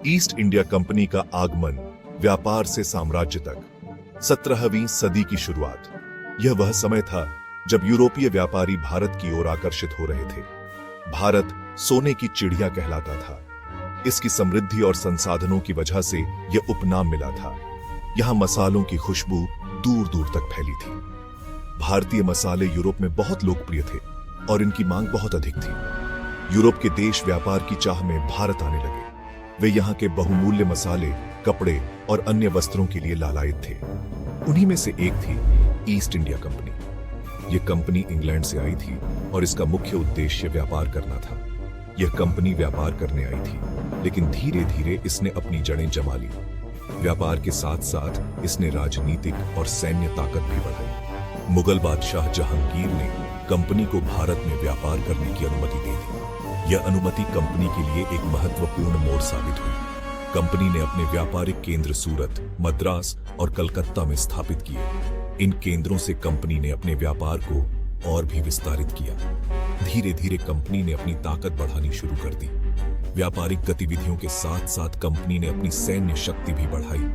East India company का आगमन, व्यापार से साम्राज्य तक। 17वीं सदी की शुरुआत। यह वह समय था जब यूरोपीय व्यापारी भारत की ओर आकर्षित हो रहे थे। भारत सोने की चिड़िया कहलाता था। इसकी समृद्धि और संसाधनों की वजह से यह उपनाम मिला था। यहां मसालों की खुशबू दूर दूर तक फैली थी। भारतीय मसाले यूरोप में बहुत लोकप्रिय थे और इनकी मांग बहुत अधिक थी। यूरोप के देश व्यापार की चाह में भारत आने लगे। वे यहाँ के बहुमूल्य मसाले, कपड़े और अन्य वस्त्रों के लिए लालायित थे। उन्हीं में से एक थी ईस्ट इंडिया कंपनी। यह कंपनी इंग्लैंड से आई थी और इसका मुख्य उद्देश्य व्यापार करना था। यह कंपनी व्यापार करने आई थी, लेकिन धीरे धीरे इसने अपनी जड़ें जमा ली। व्यापार के साथ साथ इसने राजनीतिक और सैन्य ताकत भी बढ़ाई। मुगल बादशाह जहांगीर ने कंपनी को भारत में व्यापार करने की अनुमति दे दी। यह अनुमति कंपनी के लिए एक महत्वपूर्ण मोड़ साबित हुई। कंपनी ने अपने व्यापारिक केंद्र सूरत, मद्रास और कलकत्ता में स्थापित किए। इन केंद्रों से कंपनी ने अपने व्यापार को और भी विस्तारित किया। धीरे धीरे कंपनी ने अपनी ताकत बढ़ानी शुरू कर दी। व्यापारिक गतिविधियों के साथ साथ कंपनी ने अपनी सैन्य शक्ति भी बढ़ाई।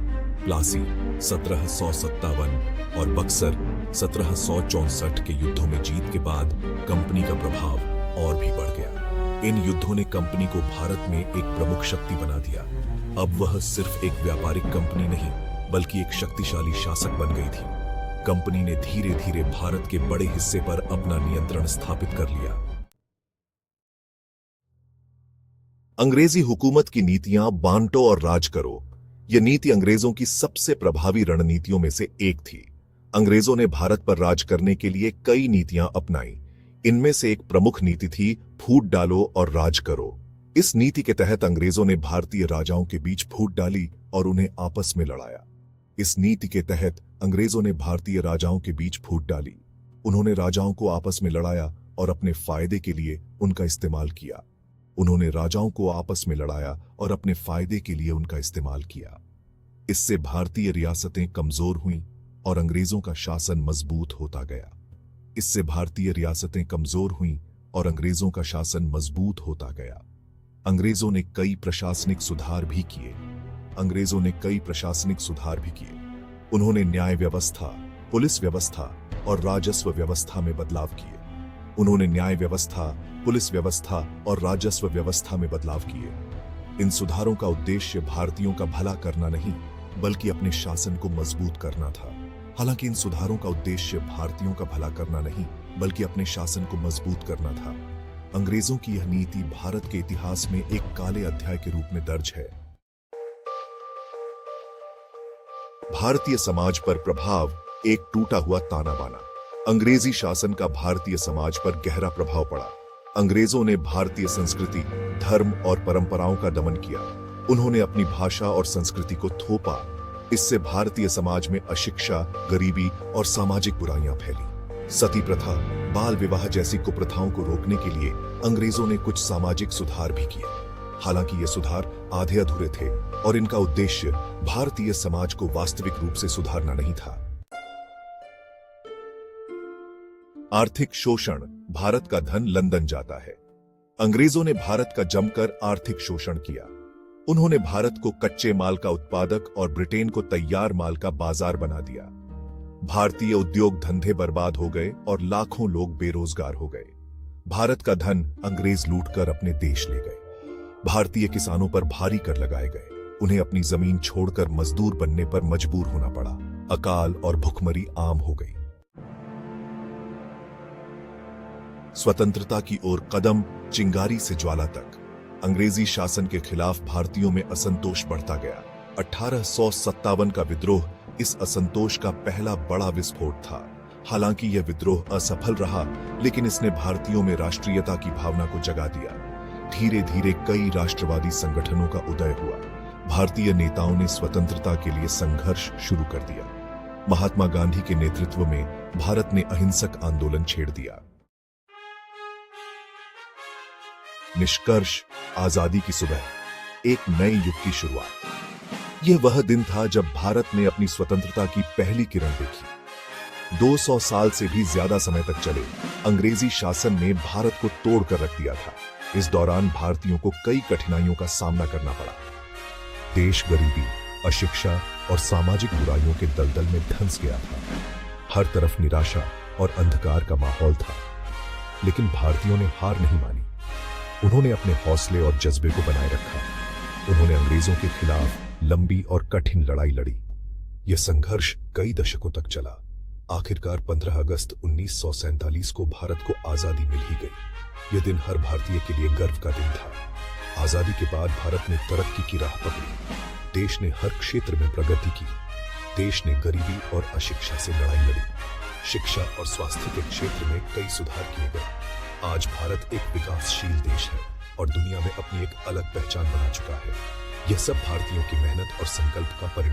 प्लासी 1757 और बक्सर 1764 के युद्धों में जीत के बाद कंपनी का प्रभाव और भी बढ़ गया। इन युद्धों ने कंपनी को भारत में एक प्रमुख शक्ति बना दिया। अब वह सिर्फ एक व्यापारिक कंपनी नहीं, बल्कि एक शक्तिशाली शासक बन गई थी। कंपनी ने धीरे धीरे भारत के बड़े हिस्से पर अपना नियंत्रण स्थापित कर लिया। अंग्रेजी हुकूमत की नीतियां बांटो और राज करो। यह नीति अंग्रेजों की सबसे प्रभावी रणनीतियों में से एक थी। अंग्रेजों ने भारत पर राज करने के लिए कई नीतियां अपनाई। इनमें से एक प्रमुख नीति थी फूट डालो और राज करो। इस नीति के तहत अंग्रेजों ने भारतीय राजाओं के बीच फूट डाली और उन्हें आपस में लड़ाया। इस नीति के तहत अंग्रेजों ने भारतीय राजाओं के बीच फूट डाली। उन्होंने राजाओं को आपस में लड़ाया और अपने फायदे के लिए उनका इस्तेमाल किया। उन्होंने राजाओं को आपस में लड़ाया और अपने फायदे के लिए उनका इस्तेमाल किया। इससे भारतीय रियासतें कमजोर हुईं और अंग्रेजों का शासन मजबूत होता गया। इससे भारतीय रियासतें कमजोर हुईं और अंग्रेजों का शासन मजबूत होता गया। अंग्रेजों ने कई प्रशासनिक सुधार भी किए। उन्होंने न्याय व्यवस्था, पुलिस व्यवस्था और राजस्व व्यवस्था में बदलाव किए। इन सुधारों का उद्देश्य भारतीयों का भला करना नहीं, बल्कि अपने शासन को मजबूत करना था। अंग्रेजों की यह नीति भारत के इतिहास में एक काले अध्याय के रूप में दर्ज है। भारतीय समाज पर प्रभाव, एक टूटा हुआ ताना बाना। अंग्रेजी शासन का भारतीय समाज पर गहरा प्रभाव पड़ा। अंग्रेजों ने भारतीय संस्कृति, धर्म और परंपराओं का दमन किया। उन्होंने अपनी भाषा और संस्कृति को थोपा। इससे भारतीय समाज में अशिक्षा, गरीबी और सामाजिक बुराइयां फैली। सती प्रथा, बाल विवाह जैसी कुप्रथाओं को रोकने के लिए अंग्रेजों ने कुछ सामाजिक सुधार भी किए। हालांकि ये सुधार आधे अधूरे थे और इनका उद्देश्य भारतीय समाज को वास्तविक रूप से सुधारना नहीं था। आर्थिक शोषण, भारत का धन लंदन जाता है। अंग्रेजों ने भारत का जमकर आर्थिक शोषण किया। उन्होंने भारत को कच्चे माल का उत्पादक और ब्रिटेन को तैयार माल का बाजार बना दिया। भारतीय उद्योग धंधे बर्बाद हो गए और लाखों लोग बेरोजगार हो गए। भारत का धन अंग्रेज लूटकर अपने देश ले गए। भारतीय किसानों पर भारी कर लगाए गए। उन्हें अपनी जमीन छोड़कर मजदूर बनने पर मजबूर होना पड़ा। अकाल और भुखमरी आम हो गई। स्वतंत्रता की ओर कदम, चिंगारी से ज्वाला तक। अंग्रेजी शासन के खिलाफ भारतीयों में असंतोष बढ़ता गया। 1857 का विद्रोह इस असंतोष का पहला बड़ा विस्फोट था। हालांकि यह विद्रोह असफल रहा, लेकिन इसने भारतीयों में राष्ट्रीयता की भावना को जगा दिया। धीरे धीरे कई राष्ट्रवादी संगठनों का उदय हुआ। भारतीय नेताओं ने स्वतंत्रता के लिए संघर्ष शुरू कर दिया। महात्मा गांधी के नेतृत्व में भारत ने अहिंसक आंदोलन छेड़ दिया। निष्कर्ष, आजादी की सुबह, एक नए युग की शुरुआत। यह वह दिन था जब भारत ने अपनी स्वतंत्रता की पहली किरण देखी। 200 साल से भी ज्यादा समय तक चले अंग्रेजी शासन ने भारत को तोड़कर रख दिया था। इस दौरान भारतीयों को कई कठिनाइयों का सामना करना पड़ा। देश गरीबी, अशिक्षा और सामाजिक बुराइयों के दलदल में धंस गया था। हर तरफ निराशा और अंधकार का माहौल था। लेकिन भारतीयों ने हार नहीं मानी। उन्होंने अपने हौसले और जज्बे को बनाए रखा। उन्होंने अंग्रेजों के खिलाफ लंबी और कठिन लड़ाई लड़ी। यह संघर्ष कई दशकों तक चला। आखिरकार 15 अगस्त 1947 को भारत को आजादी मिल ही गई। यह दिन हर भारतीय के लिए गर्व का दिन था। आजादी के बाद भारत ने तरक्की की राह पकड़ी। देश ने हर क्षेत्र में प्रगति की। देश ने गरीबी और अशिक्षा से लड़ाई लड़ी। शिक्षा और स्वास्थ्य के क्षेत्र में कई सुधार किए गए। आज भारत एक विकासशील देश है और दुनिया में अपनी एक अलग पहचान बना चुका है। यह सब भारतीयों की मेहनत और संकल्प का परिणाम